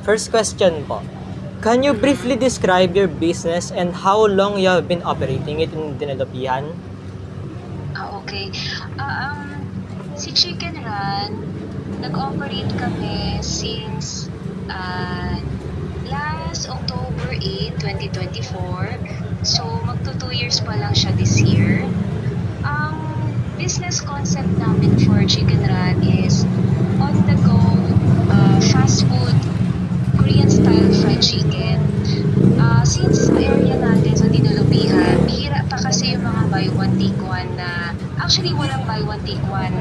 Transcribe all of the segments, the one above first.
First question po. Can you briefly Mhm. describe your business and how long you have been operating it in Dinalupihan? Okay. Si Chicken Run, nag-operate kami since ah, last October 8, 2024. So, magto 2 years pa lang siya this year. Ang business concept namin for Chicken Run is on-the-go fast food Korean style fried chicken. Since sa area natin sa Dinulupihan, bihira pa kasi yung mga buy one take one na actually walang buy one take one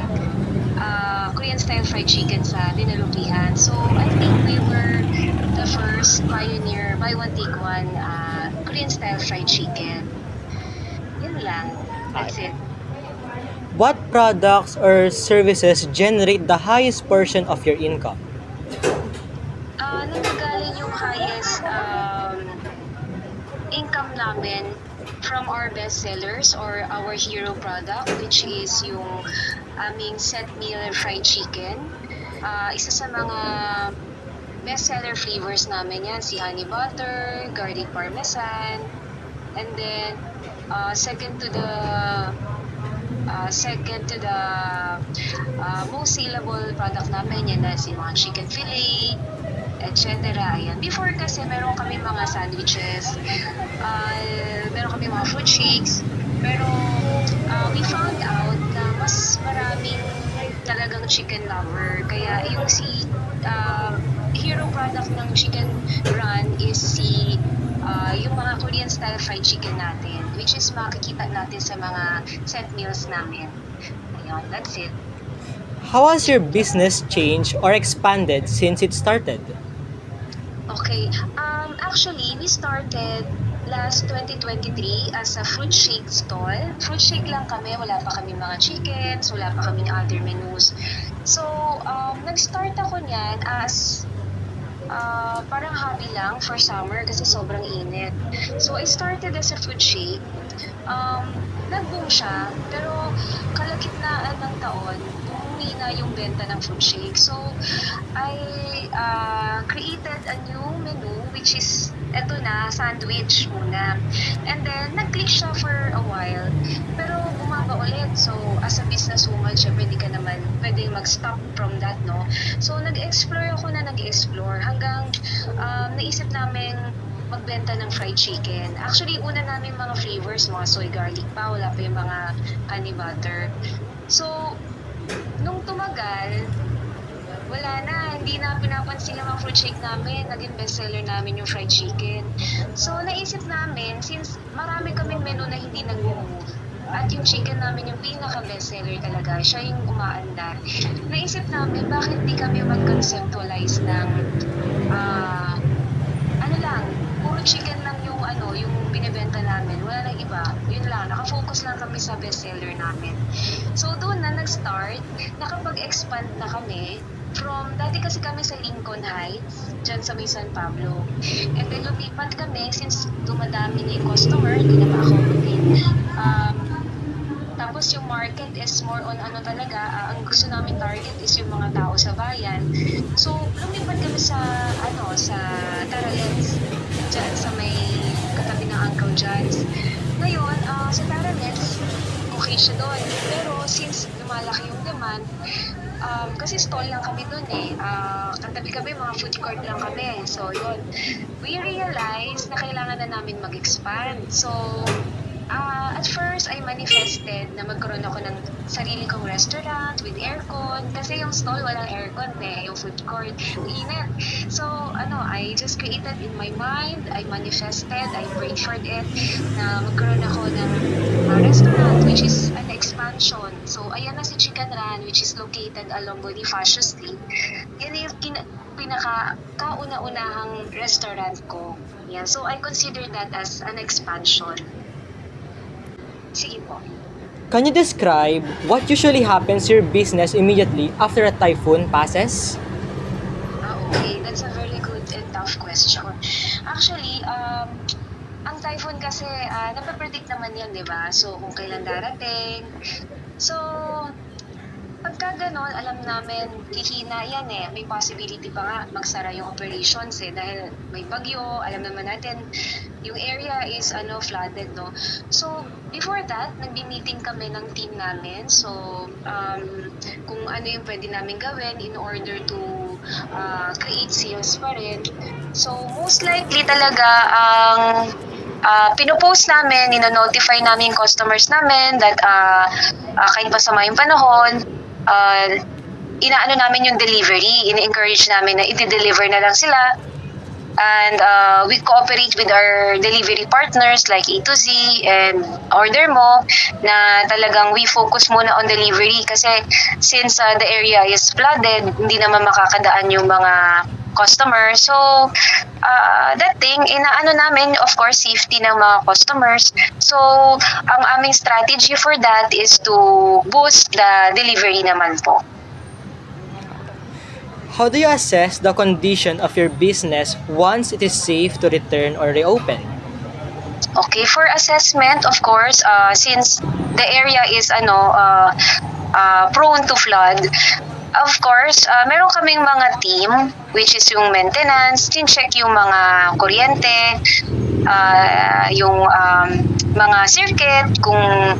Korean style fried chicken sa Dinalupihan. So I think we were the first pioneer buy one take one Korean style fried chicken. Yun lang. Ay. That's it. What products or services generate the highest portion of your income? Nanggagaling yung highest income namin from our best sellers or our hero product, which is yung aming set meal fried chicken. Isa sa mga best seller flavors namin yan, si honey butter, garlic parmesan, and then second to the most saleable product namin yan na si mga chicken fillet, etc. Ayan. Before kasi meron kami mga sandwiches, meron kami mga fruit shakes, pero we found out na mas maraming talagang chicken lover. Kaya yung si hero product ng Chicken Run is yung mga Korean style fried chicken natin, which is makikita natin sa mga set meals namin. Ayun, that's it. How has your business changed or expanded since it started? Okay. Actually, we started last 2023 as a fruit shake stall. Fruit shake lang kami, wala pa kami mga chickens, wala pa kaming other menus. So, nag-start ako niyan as parang hobby lang for summer kasi sobrang init. So, I started as a fruit shake. Um, Nag-boom siya, pero kalagitnaan ng taon, bumumi na yung benta ng fruit shake. So, I created a new menu which is eto na, sandwich muna. And then, nag-click siya for a while. Pero bumaba ulit. So, as a businesswoman, syempre hindi ka naman pwedeng mag-stop from that, no? So, nag-explore ako na nag-explore hanggang naisip namin magbenta ng fried chicken. Actually, una namin mga flavors, mga soy garlic pa, wala pa yung mga honey butter. So, nung tumagal, wala na, hindi na pinapansin yung mga fruit shake namin, naging bestseller namin yung fried chicken. So, naisip namin, since marami kaming menu na hindi nag-move, at yung chicken namin yung pinaka-bestseller talaga, siya yung umaandar. Naisip namin, bakit di kami mag-conceptualize ng ano lang, puro chicken lang yung yung binebenta namin. Wala nang iba. Yun lang, nakafocus lang kami sa bestseller namin. So doon na nag-start, nakapag-expand na kami from, dati kasi kami sa Lincoln Heights, dyan sa may San Pablo. And then lumipat kami since dumadami na yung customer, hindi na ma-accommodate. Tapos yung market is more on talaga, ang gusto namin target is yung mga tao sa bayan. So, lumipat kami sa Taralets, dyan sa may katabi ng Uncle John's. Ngayon, sa Taralets, okay siya doon. Pero since lumalaki yung demand, kasi stall lang kami doon katabi kami, mga food court lang kami. So, yun. We realized na kailangan na namin mag-expand. So, at first, I manifested na magkaroon ako ng sarili kong restaurant with aircon. Kasi yung stall walang aircon yung food court, init. So, I just created in my mind, I manifested, I prayed for it, na magkaroon ako ng restaurant, which is an expansion. So, ayan na si Chicken Run, which is located along Bonifacio Street. Yan yung pinaka-kauna-unahang restaurant ko. Yeah, so I consider that as an expansion. Sige po. Can you describe what usually happens to your business immediately after a typhoon passes? Okay. That's a very good and tough question. Actually, ang typhoon kasi, napapredict naman yan, di ba? So, kung kailan darating. So, Pagka ganon, alam namin hihina yan eh. May possibility pa nga magsara yung operations eh dahil may bagyo, alam naman natin yung area is flooded, no. So before that, nagbi-meeting kami ng team namin. So kung ano yung pwede namin gawin in order to create sales pa rin. So most likely talaga ang pinopost namin, nino-notify namin yung customers namin that kahit masama yung panahon, inaano namin yung delivery, ini-encourage namin na i-deliver na lang sila. And we cooperate with our delivery partners like A to Z and Order Mo na talagang we focus muna on delivery kasi since the area is flooded, hindi naman makakadaan yung mga customer. So, that thing, inaano namin, of course, safety ng mga customers. So, ang aming strategy for that is to boost the delivery naman po. How do you assess the condition of your business once it is safe to return or reopen? Okay, for assessment, of course, since the area is prone to flood, of course, meron kaming mga team, which is yung maintenance, check yung mga kuryente, yung mga circuit, kung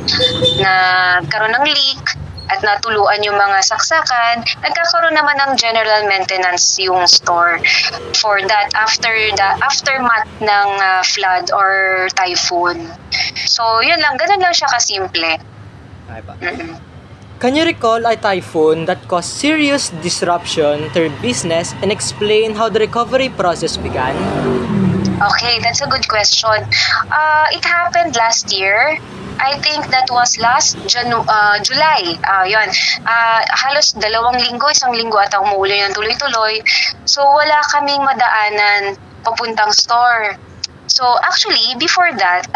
nagkaroon ng leak, at natuluan yung mga saksakan, nagkakaroon naman ng general maintenance yung store for that after the aftermath ng flood or typhoon. So, yun lang. Ganun lang siya kasimple. Okay pa. Mm-mm. Can you recall a typhoon that caused serious disruption to your business and explain how the recovery process began? Okay, that's a good question. It happened last year. I think that was last July. Yun. Halos 2 linggo, 1 linggo ata umuulan ng tuloy-tuloy. So wala kaming madaanan papuntang store. So actually, before that,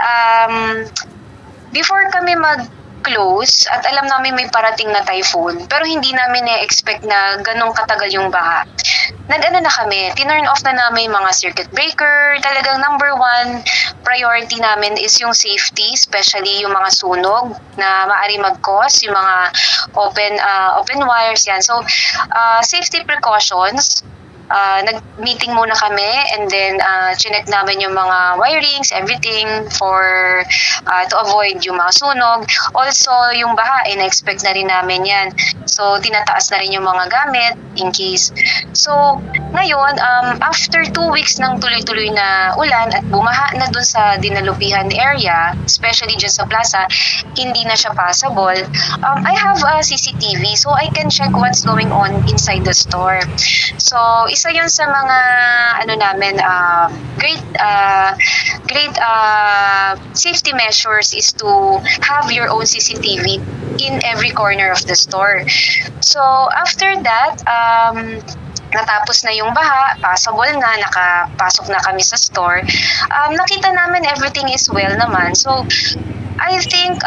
before kami mag-close at alam namin may parating na typhoon, pero hindi namin na-expect na ganong katagal yung baha. Nag-ano na kami, tinurn off na namin mga circuit breaker. Talagang number 1 priority namin is yung safety, especially yung mga sunog na maaari mag-cause, yung mga open wires yan. So, safety precautions, nag-meeting muna kami and then chinek namin yung mga wirings, everything for to avoid yung mga sunog. Also, yung baha, na-expect na rin namin yan. So, tinataas na rin yung mga gamit in case. So, ngayon, after 2 weeks ng tuloy-tuloy na ulan at bumaha na dun sa dinalupihan area, especially dyan sa plaza, hindi na siya passable. I have a CCTV so I can check what's going on inside the store. So, isa yun sa mga great safety measures is to have your own CCTV in every corner of the store. So after that, natapos na yung baha, passable na, nakapasok na kami sa store. Nakita namin everything is well naman. So I think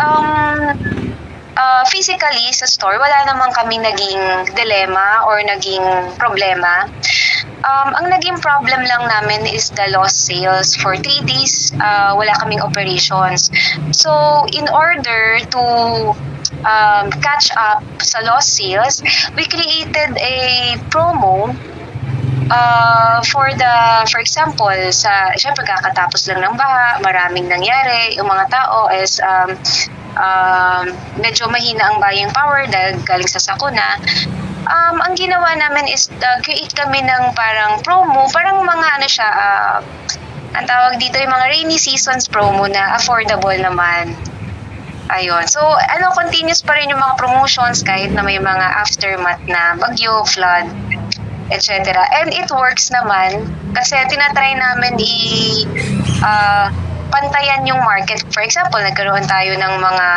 physically sa store, wala naman kami naging dilemma or naging problema. Ang naging problem lang namin is the lost sales. For 3 days, wala kaming operations. So, in order to catch up sa lost sales, we created a promo for example, syempre kakatapos lang ng baha, maraming nangyari, yung mga tao is medyo mahina ang buying power dahil galing sa sakuna. Ang ginawa namin is create kami ng parang promo, parang mga ang tawag dito yung mga rainy seasons promo na affordable naman. Ayun. So, continuous pa rin yung mga promotions kahit na may mga aftermath na bagyo, flood, etc. And it works naman kasi tinatry namin pantayan yung market. For example, nagkaroon tayo ng mga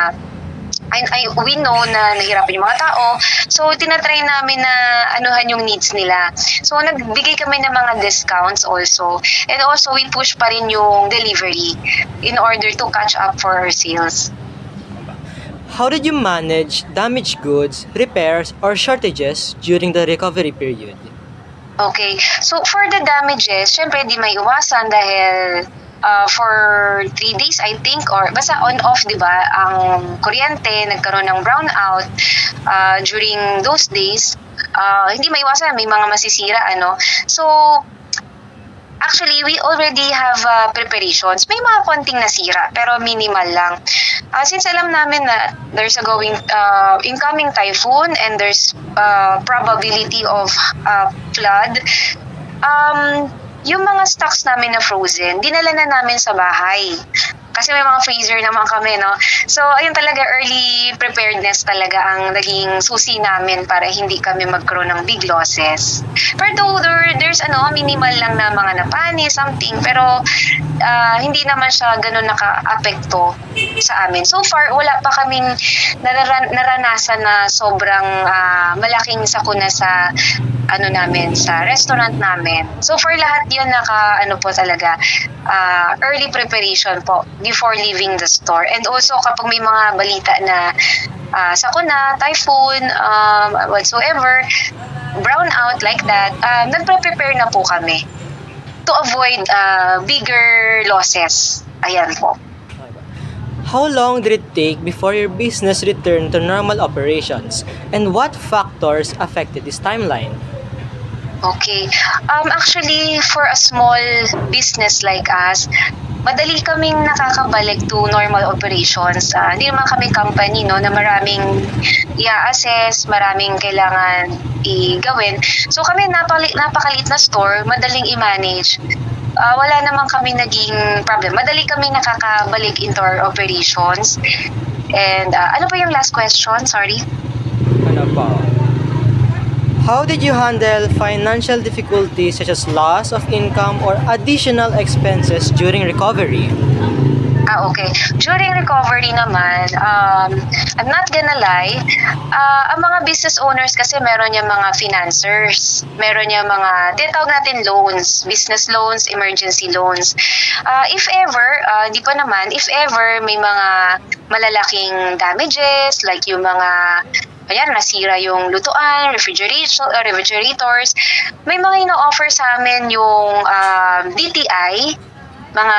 we know na nahirapan yung mga tao. So, tinatry namin na anuhan yung needs nila. So, nagbigay kami ng mga discounts also. And also, we push pa rin yung delivery in order to catch up for our sales. How did you manage damaged goods, repairs, or shortages during the recovery period? Okay. So, for the damages, syempre di may iwasan dahil for 3 days, I think, or basta on-off, di ba, ang kuryente, nagkaroon ng brownout during those days. Hindi maiwasan, may mga masisira, ano. So, actually, we already have preparations. May mga konting nasira, pero minimal lang. Since alam namin na there's a incoming typhoon and there's probability of flood, yung mga stocks namin na frozen, dinala na namin sa bahay. Kasi may mga freezer naman kami, no? So, ayun talaga, early preparedness talaga ang naging susi namin para hindi kami magkaroon ng big losses. Pero there's minimal lang na mga napani, something, pero hindi naman siya ganun naka-apekto sa amin. So far, wala pa kaming naranasan na sobrang malaking sakuna sa sa restaurant namin. So for lahat yun talaga early preparation po before leaving the store. And also kapag may mga balita na sakuna, typhoon, whatsoever, brownout like that, nagpre-prepare na po kami to avoid bigger losses. Ayan po. How long did it take before your business returned to normal operations? And what factors affected this timeline? Okay. Actually, for a small business like us, madali kaming nakakabalik to normal operations. Hindi naman kami company, no, na maraming i-assess, maraming kailangan i-gawin. So kami napakaliit na store, madaling i-manage. Wala naman kami naging problem. Madali kami nakakabalik into our operations. And ano pa yung last question? Sorry. Ano pa? How did you handle financial difficulties such as loss of income or additional expenses during recovery? Okay. During recovery naman, I'm not gonna lie, ang mga business owners kasi meron yung mga financiers, meron yung mga, tinatawag natin loans, business loans, emergency loans. If ever, di pa naman, if ever may mga malalaking damages, like yung mga nasira yung lutuan, refrigerators. May mga ino-offer sa amin yung DTI, mga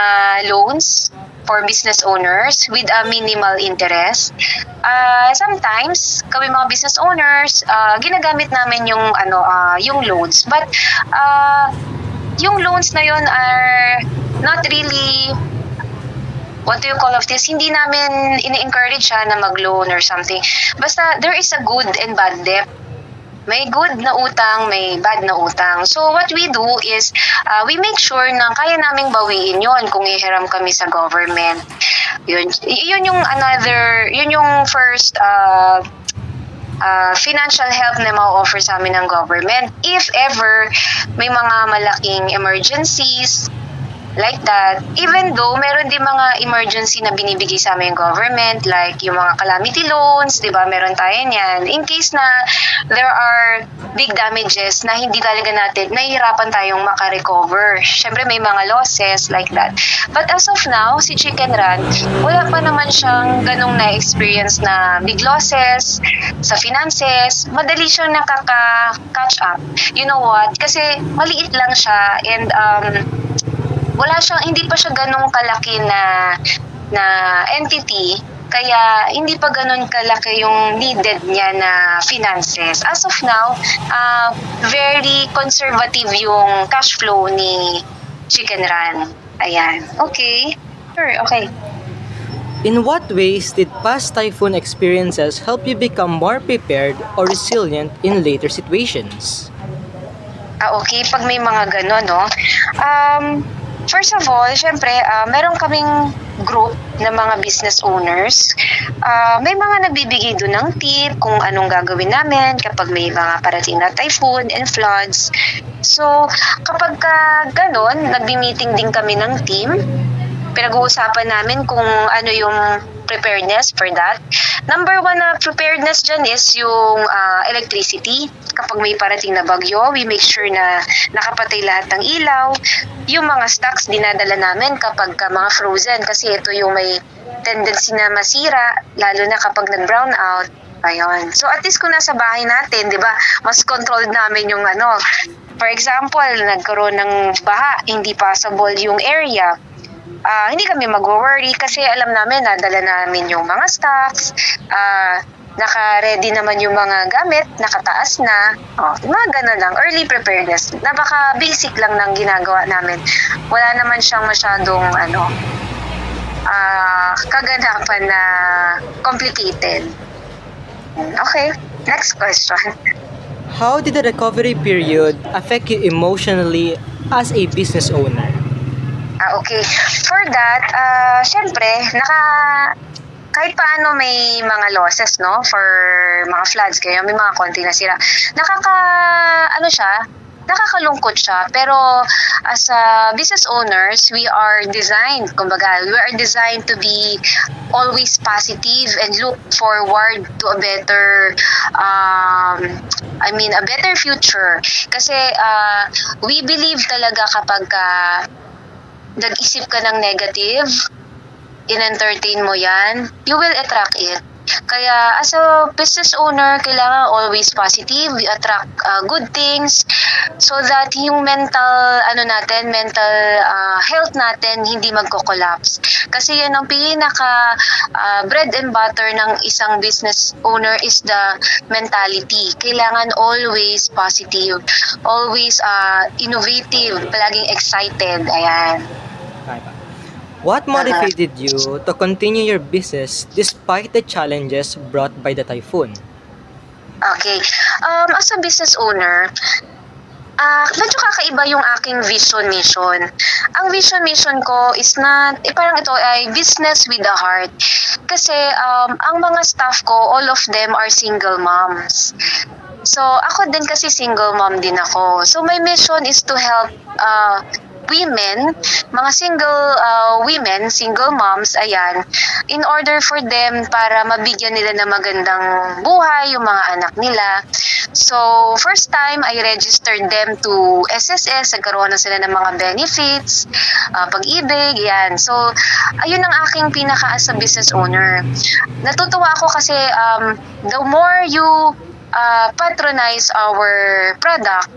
loans for business owners with a minimal interest. Sometimes, kami mga business owners, ginagamit namin yung loans. But yung loans na yun are not really, what do you call of this? Hindi namin ini-encourage siya na mag-loan or something. Basta there is a good and bad debt. May good na utang, may bad na utang. So what we do is we make sure na kaya naming bawiin yon kung ihiram kami sa government. Yun yung first financial help na ma-offer sa amin ng government. If ever may mga malaking emergencies, like that, even though meron din mga emergency na binibigay sa amin yung government, like yung mga calamity loans, di ba, meron tayo niyan. In case na there are big damages na hindi talaga nahihirapan tayong makarecover. Siyempre may mga losses like that. But as of now, si Chicken Run, wala pa naman siyang ganong na-experience na big losses sa finances. Madali siyang nakaka-catch up. You know what? Kasi maliit lang siya and hindi pa siya ganong kalaki na entity, kaya hindi pa ganon kalaki yung needed niya na finances. As of now, very conservative yung cash flow ni Chicken Run. Ayan. Okay. Sure, okay. In what ways did past typhoon experiences help you become more prepared or resilient in later situations? Okay, pag may mga ganon, no? First of all, syempre, meron kaming group na mga business owners. May mga nagbibigay doon ng tip kung anong gagawin namin kapag may mga parating na typhoon and floods. So, kapag ganon, nagbi-meeting din kami ng team. Pinag-uusapan namin kung ano yung preparedness for that. Number one na preparedness dyan is yung electricity. Kapag may parating na bagyo, we make sure na nakapatay lahat ng ilaw. Yung mga stocks dinadala namin kapag mga frozen kasi ito yung may tendency na masira, lalo na kapag nag-brown out. Ayun. So at least kung nasa bahay natin, di ba, mas controlled namin yung For example, nagkaroon ng baha, hindi passable yung area. hindi kami mag-worry kasi alam namin na dala namin yung mga stocks, naka-ready naman yung mga gamit, nakataas na. Mga ganun lang, early preparedness. Napaka-basic lang ng ginagawa namin. Wala naman siyang masyadong kaganapan na complicated. Okay, next question. How did the recovery period affect you emotionally as a business owner? Okay. For that, syempre, kahit paano may mga losses, no? For mga floods, kaya may mga konti na sira. Nakakalungkot siya. Pero as a business owners, we are designed to be always positive and look forward to a better future. Kasi we believe talaga kapag nag-isip ka ng negative, in-entertain mo yan, you will attract it. Kaya as a business owner, kailangan always positive, we attract good things so that yung mental health natin hindi magko-collapse. Kasi yan ang pinaka bread and butter ng isang business owner is the mentality. Kailangan always positive, always innovative, palaging excited. Ayan. What motivated you to continue your business despite the challenges brought by the typhoon? Okay. As a business owner, medyo kakaiba yung aking vision mission. Ang vision mission ko is parang ito ay business with a heart. Kasi ang mga staff ko, all of them are single moms. So ako din kasi single mom din ako. So my mission is to help women, mga single moms, ayan, in order for them para mabigyan nila ng magandang buhay yung mga anak nila. So, first time, I registered them to SSS, nagkaroon na sila ng mga benefits, pag-ibig, yan. So, ayun ang aking pinaka as a business owner. Natutuwa ako kasi the more you patronize our product,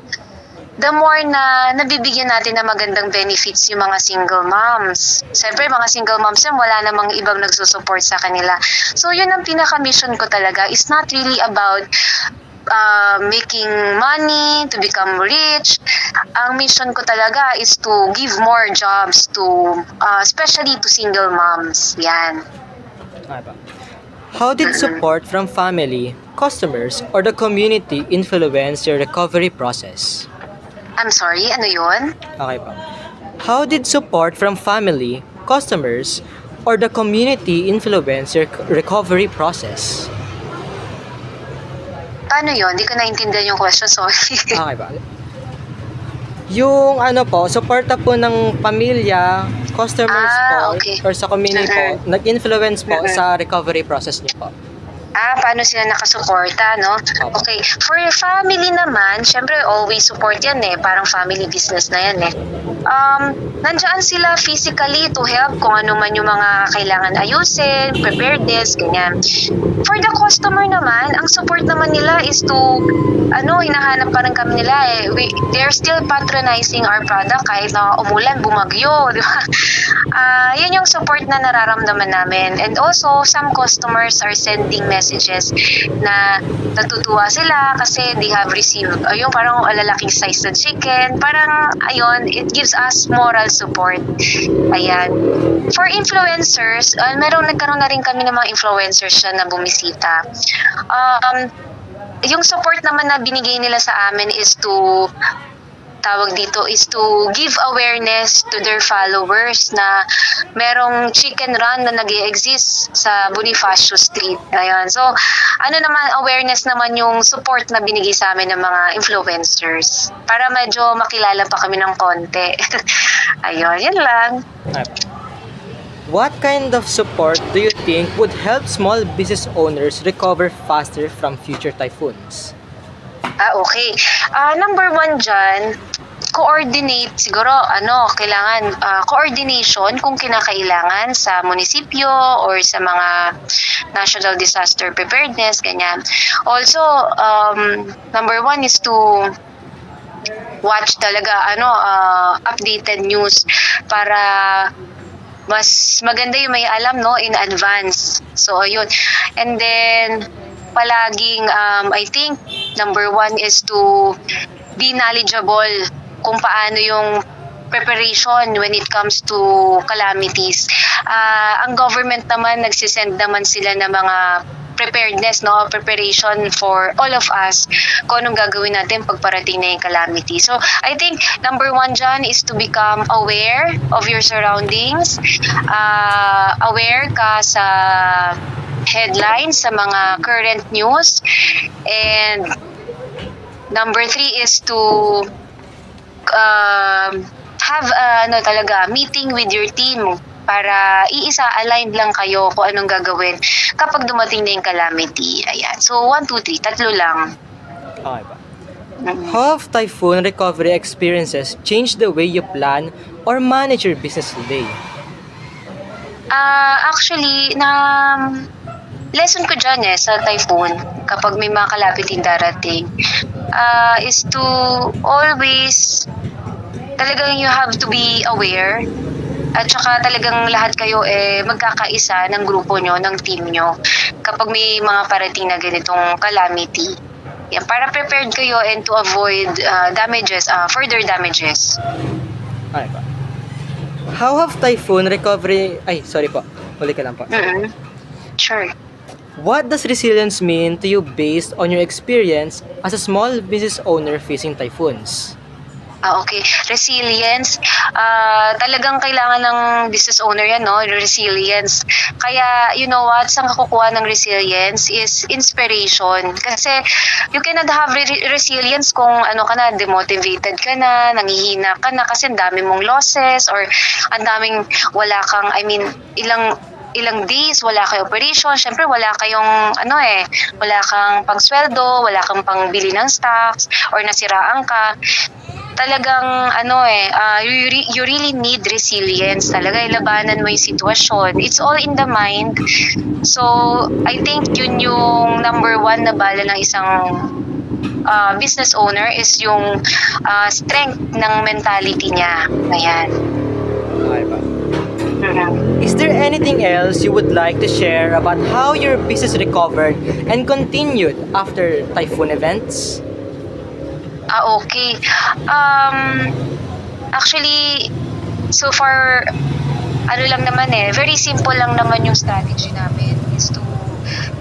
the more na nabibigyan natin ng magandang benefits yung mga single moms. Siyempre, mga single moms yan, wala namang ibang nagsusupport sa kanila. So, yun ang pinaka-mission ko talaga. It's not really about making money, to become rich. Ang mission ko talaga is to give more jobs to, especially to single moms. Yan. How did support from family, customers, or the community influence your recovery process? I'm sorry, ano yun? Okay pa. How did support from family, customers, or the community influence your recovery process? Paano yun? Hindi ko naintindihan yung question, sorry. Okay ba? Yung suporta po ng pamilya, customers po, okay. or sa community po, nag-influence po sa recovery process niyo po. Paano sila nakasuporta, no? Okay. For family naman, syempre always support yan Parang family business na yan Nandiyan sila physically to help kung ano man yung mga kailangan ayusin, preparedness, ganyan. For the customer naman, ang support naman nila is to, hinahanap pa rin kami nila they're still patronizing our product kahit na umulan, bumagyo, di ba? Yun yung support na nararamdaman namin. And also, some customers are sending messages na natutuwa sila kasi they have received yung parang lalaking size na chicken. Parang, it gives us moral support. Ayan. For influencers, nagkaroon na rin kami ng mga influencers siya na bumisita. Yung support naman na binigay nila sa amin is to give awareness to their followers na merong chicken run na nag-e-exist sa Bonifacio Street. Ayan. So, awareness naman yung support na binigay sa amin ng mga influencers para medyo makilala pa kami ng konti. Ayun, yun lang. What kind of support do you think would help small business owners recover faster from future typhoons? Okay. Number one dyan, coordinate siguro, kailangan coordination kung kinakailangan sa munisipyo or sa mga national disaster preparedness, ganyan. Also, number one is to watch talaga, updated news para mas maganda yung may alam, no, in advance. So, ayun. And then, palaging, I think, number one is to be knowledgeable kung paano yung preparation when it comes to calamities. Ang government naman, nagsisend naman sila ng mga preparedness, no, preparation for all of us kung anong gagawin natin pag parating na yung calamity. So, I think number one dyan is to become aware of your surroundings, aware ka sa headlines, sa mga current news, and number three is to have meeting with your team para aligned lang kayo kung anong gagawin kapag dumating na yung calamity. Ayan. So, 1, 2, 3. Tatlo lang. Okay ba? How have typhoon recovery experiences changed the way you plan or manage your business today? Actually, lesson ko dyan sa typhoon, kapag may mga kalapitin darating, is to always, talagang you have to be aware. At saka talagang lahat kayo magkakaisa ng grupo nyo, ng team nyo kapag may mga parating na ganitong calamity. Yan, para prepared kayo and to avoid further damages. Okay ba? How have typhoon recovery... sorry po. Huli ka lang po. Sure. What does resilience mean to you based on your experience as a small business owner facing typhoons? Okay. Resilience. Talagang kailangan ng business owner yan, no? Resilience. Kaya, you know what? Saan ka kukuha ng resilience is inspiration. Kasi, you cannot have resilience kung demotivated ka na, nangihina ka na, kasi ang dami mong losses, or ang daming ilang days, wala kayong operation. Syempre, wala kayong, wala kang pangsweldo, wala kang pangbili ng stocks, or nasiraan ka. Talagang you really need resilience. Talaga ilabanan mo yung sitwasyon. It's all in the mind. So I think yun yung number one na bala ng isang business owner is yung strength ng mentality niya. Ayan. Okay ba? Is there anything else you would like to share about how your business recovered and continued after typhoon events? Okay. Actually, so far, lang naman very simple lang naman yung strategy namin is to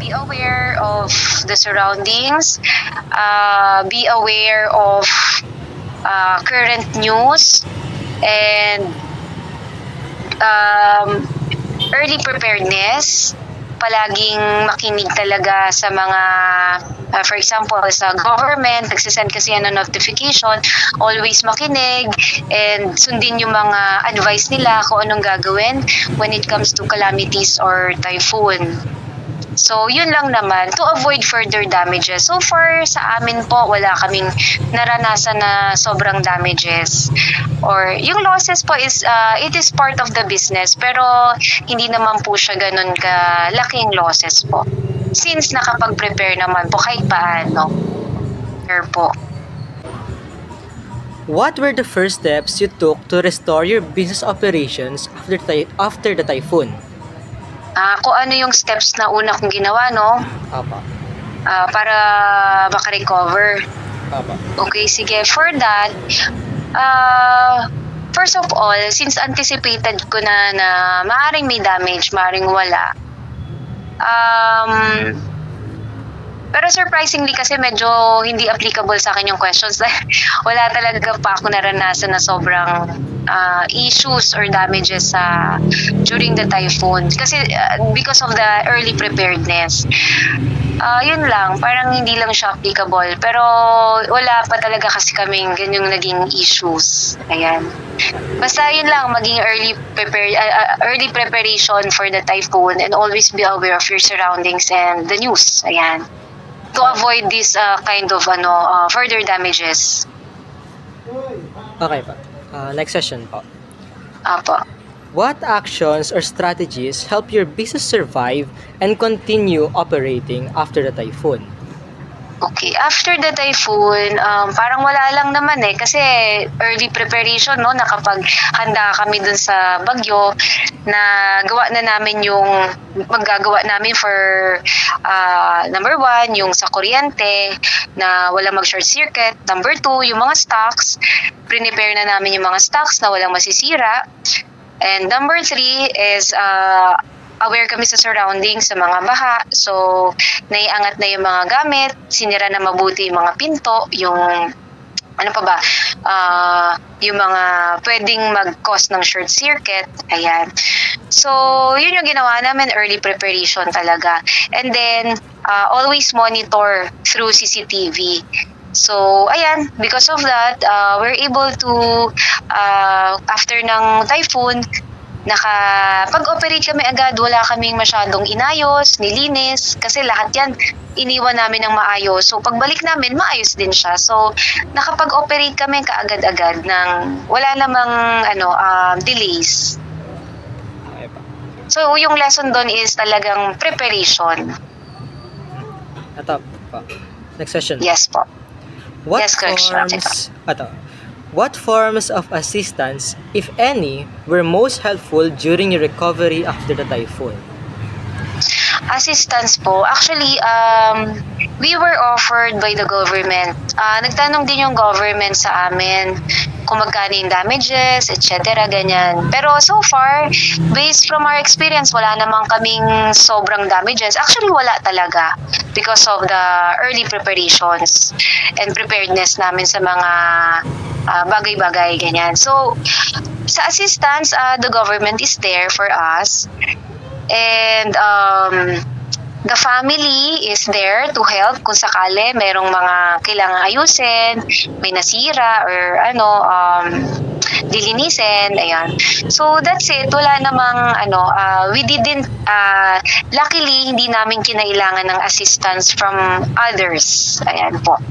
be aware of the surroundings, be aware of current news, and early preparedness. Palaging makinig talaga sa mga for example, sa government, nagsisend kasi yan ng notification, always makinig and sundin yung mga advice nila kung anong gagawin when it comes to calamities or typhoon. So, yun lang naman, to avoid further damages. So far, sa amin po, wala kaming naranasan na sobrang damages. Or, yung losses po is, it is part of the business, pero hindi naman po siya ganun kalaking losses po. Since nakapag-prepare naman po kahit paano. Prepare po. What were the first steps you took to restore your business operations after the typhoon? Kung ano yung steps na una kong ginawa, no? Apa. Para makarecover. Apa. Okay, sige. For that, first of all, since anticipated ko na maaaring may damage, maaaring wala, pero surprisingly kasi medyo hindi applicable sa akin yung questions. Wala talaga pa ako naranasan na sobrang issues or damages during the typhoon. Kasi because of the early preparedness. Yun lang, parang hindi lang siya applicable. Pero wala pa talaga kasi kaming ganyang naging issues. Ayan. Basta yun lang, maging early preparation for the typhoon and always be aware of your surroundings and the news. Ayan. To avoid this kind of further damages. Okay pa. Next session po. Apo. What actions or strategies help your business survive and continue operating after the typhoon? Okay, after the typhoon, parang wala lang naman eh kasi early preparation, no, nakapaghanda kami dun sa bagyo na gawa na namin yung maggagawa namin for number one, yung sa kuryente na walang mag-short circuit. Number two, yung mga stocks, prepare na namin yung mga stocks na walang masisira. And number three is aware kami sa surroundings sa mga baha. So, naiangat na yung mga gamit, sinira na mabuti yung mga pinto, yung ano pa ba, yung mga pwedeng mag-cause ng short circuit. Ayan. So, yun yung ginawa namin, early preparation talaga. And then, always monitor through CCTV. So, ayan, because of that, we're able to, after ng typhoon, nakapag-operate kami agad, wala kaming masyadong inayos, nilinis, kasi lahat yan iniwan namin ng maayos. So pagbalik namin, maayos din siya. So nakapag-operate kami kaagad-agad ng wala namang delays. Okay pa. So yung lesson doon is talagang preparation. Ito pa. Next question. Yes po. What Yes, Coach. What forms of assistance, if any, were most helpful during your recovery after the typhoon? Assistance po. Actually, we were offered by the government. Nagtanong din yung government sa amin kung magkano yung damages, etc. ganyan. Pero so far, based from our experience, wala namang kaming sobrang damages. Actually, wala talaga because of the early preparations and preparedness namin sa mga bagay-bagay, ganyan. So, sa assistance, the government is there for us. And the family is there to help kung sakali merong mga kailangan ayusin, may nasira or dilinisin, ayan. So that's it. Wala namang we didn't luckily hindi namin kinailangan ng assistance from others. Ayan po.